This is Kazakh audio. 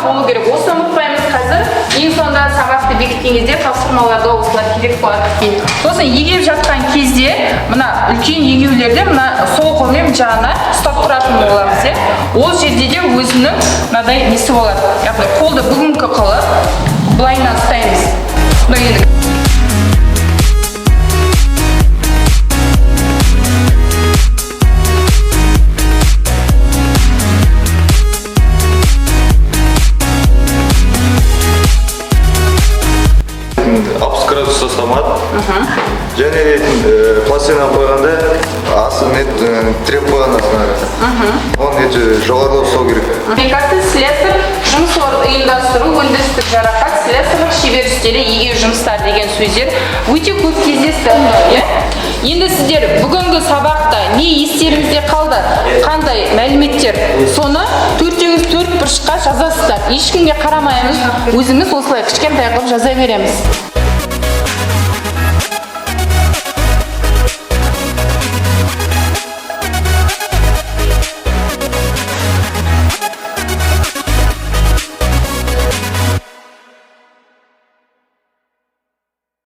болу керек. Осыны ұмытпаймыз қазір. Ең соңында сабақты бекіткен кезде тапсырмаларда осылар керек болады. Сосын егіп жатқан кезде мына үлкен егеулерде мына сол қолмен жағына ұстап тұратын боламыз. Ол жерде де өзінің мынадай несі болады. Яғни қолды бүгінгі қылып былайынан ұстаймыз. Градуста самат. Және пластина қойғанда астын треп қойған астына. Оны жоғарылау ұстау керек. Коммуникация слесарь, жұмыс ұйымдастыру, өндірістік жарақат, слесарлық шебер үстелі, егеу жұмыстар деген сөздер өте көп кездесті. Енді сіздер бүгінгі сабақта не естеріңізде қалды? Қандай мәліметтер? Соны 4-4 бұрышқа жазасыздар. Ешкімге қарамаймыз, өзіміз осылай кішкентай қылып жаза береміз.